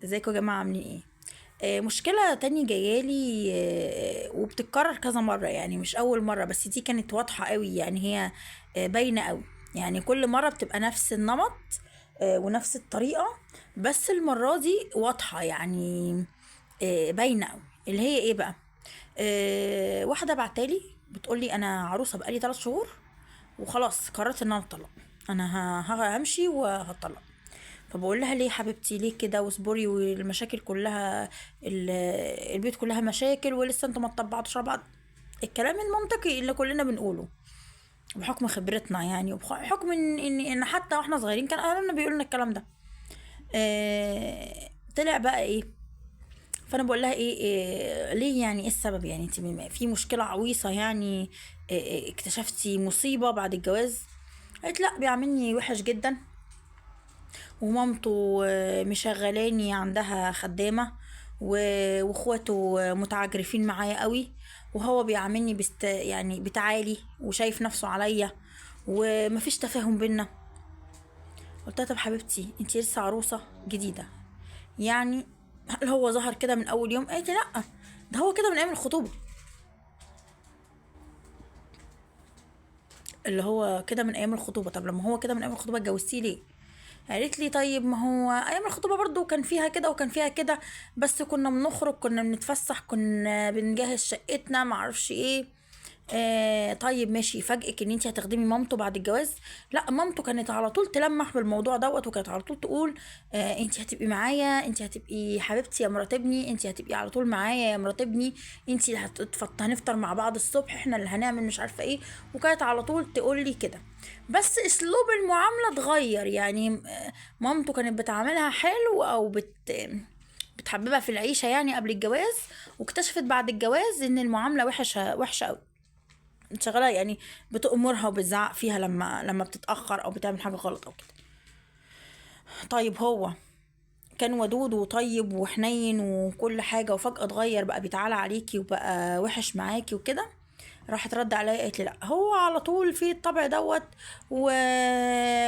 ازيكم يا جماعة عاملين ايه؟ مشكلة تانية جايالي، وبتتكرر كذا مرة، يعني مش أول مرة، بس دي كانت واضحة قوي، يعني هي باينة قوي. يعني كل مرة بتبقى نفس النمط ونفس الطريقة، بس المرة دي واضحة، يعني باينة قوي. اللي هي ايه بقى؟ واحدة بعتالي بتقولي أنا عروسة بقالي 3 شهور، وخلاص قررت ان انا اتطلق. انا همشي وهتطلق. فبقول لها ليه حبيبتي، ليه كده؟ واصبري، والمشاكل كلها ال- البيت كلها مشاكل، ولسه انتوا ما اتطبعتوش على بعض. الكلام المنطقي اللي كلنا بنقوله بحكم خبرتنا، يعني وبحكم ان حتى واحنا صغيرين كان اهلنا بيقولوا لنا الكلام ده. طلع بقى ايه؟ فانا بقول لها إيه ليه؟ يعني ايه السبب؟ يعني انت في مشكله عويصه يعني؟ اكتشفتي مصيبه بعد الجواز؟ قالت لا، بيعاملني وحش جدا، ومامته مشغلاني عندها خدامة، واخواته متعجرفين معايا قوي، وهو بيعاملني يعني بتعالي، وشايف نفسه عليا، ومفيش تفاهم بينا. قلت لها طب حبيبتي، انتي لسه عروسة جديدة، يعني هل هو ظهر كده من اول يوم؟ قالت لي لا، ده هو كده من ايام الخطوبة. اللي هو كده من ايام الخطوبة؟ طب لما هو كده من ايام الخطوبة اتجوزتيه ليه؟ قالت لي طيب ما هو ايام الخطوبه برضو كان فيها كده وكان فيها كده، بس كنا بنخرج، كنا بنتفسح، كنا بنجهز شقتنا، معرفش ايه. طيب ماشي، يفاجئك ان انت هتخدمي مامته بعد الجواز؟ لا، مامته كانت على طول تلمح بالموضوع دوت، وكانت على طول تقول انت هتبقي معايا، انت هتبقي حبيبتي يا مرات ابني، انت هتبقي على طول معايا يا مرات ابني، انت اللي هنفطر مع بعض الصبح، احنا اللي هنعمل مش عارفه ايه. وكانت على طول تقول لي كده، بس اسلوب المعامله اتغير، يعني مامته كانت بتعاملها حلو، او بتحببها في العيشه يعني قبل الجواز، واكتشفت بعد الجواز ان المعامله وحشه وحشه قوي، شغاله يعني بتأمرها وبتزعق فيها لما بتتأخر او بتعمل حاجه غلط او كده. طيب هو كان ودود وطيب وحنين وكل حاجه، وفجأة اتغير، بقى بيتعالى عليكي وبقى وحش معاكي وكده؟ راحت رد عليا قالت لي لا، هو على طول في الطبع دوت و...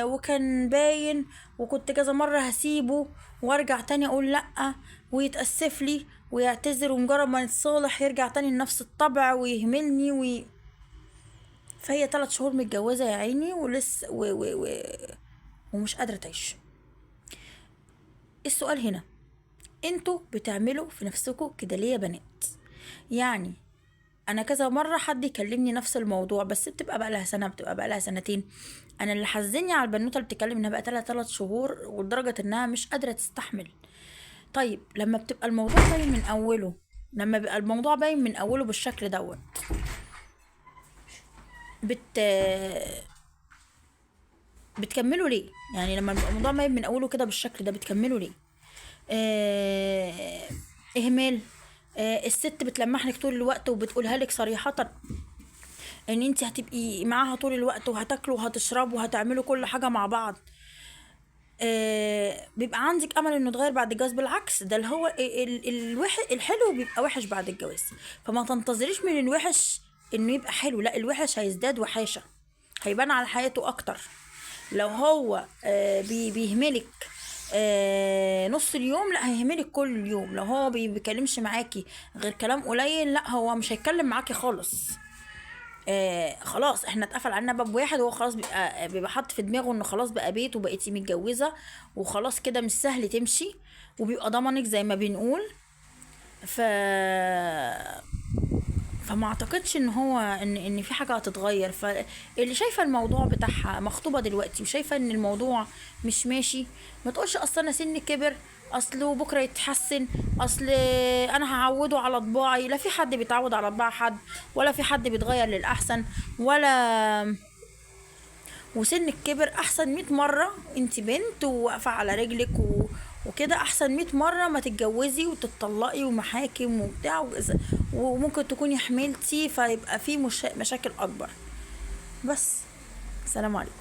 وكان باين، وكنت كذا مرة هسيبه وارجع تاني اقول لا، ويتأسف لي ويعتذر، ومجرد ما نتصالح يرجع تاني لنفس الطبع ويهملني فهي 3 شهور متجوزة يا عيني، ولسه ومش قادرة تعيش. السؤال هنا، انتوا بتعملوا في نفسكوا كده ليه يا بنات؟ يعني انا كذا مره حد يكلمني نفس الموضوع، بس بتبقى بقى لها سنه، بتبقى بقى لها سنتين. انا اللي حزني على البنوته اللي بتتكلم انها بقى لها 3 شهور، ولدرجه انها مش قادره تستحمل. طيب لما بتبقى الموضوع باين من اوله، لما بيبقى الموضوع باين من اوله بالشكل دوت، بت بتكملوا ليه؟ يعني لما بيبقى الموضوع باين من اوله كده بالشكل ده، بتكملوا ليه؟ آه... اهمال. الست بتلمح لك طول الوقت وبتقولها لك صريحة ان انت هتبقي معاها طول الوقت، وهتاكلوا وهتشربوا وهتعملوا كل حاجة مع بعض. بيبقى عندك امل انه يتغير بعد الجواز؟ بالعكس، ده اللي هو الحلو بيبقى وحش بعد الجواز. فما تنتظريش من الوحش انه يبقى حلو، لا، الوحش هيزداد وحاشة، هيبان على حياته اكتر. لو هو بيهملك نص اليوم، لا هيهملك كل اليوم. لو هو بيكلمش معاكي غير كلام قليل، لا هو مش هيتكلم معاكي خالص. خلاص احنا اتقفل علينا باب واحد، وهو خلاص بيبقى حاطط في دماغه انه خلاص بقى بيت وبقيتي متجوزة، وخلاص كده مش سهل تمشي، وبيبقى ضمنك زي ما بنقول. ف فما اعتقدش ان هو ان في حاجه هتتغير. فاللي شايفه الموضوع بتاعها مخطوبه دلوقتي وشايفه ان الموضوع مش ماشي، ما تقولش اصل انا سني كبر، اصله بكره يتحسن، اصل انا هعوده على طباعي. لا، في حد بيتعود على طباع حد، ولا في حد بيتغير للاحسن، ولا وسنك كبر احسن 100 مرة. انت بنت وواقفة على رجلك وكده، احسن 100 مرة ما تتجوزي وتتطلقي ومحاكم وبتاع وممكن تكوني حملتي، فيبقى في مشاكل اكبر. بس، سلام عليكم.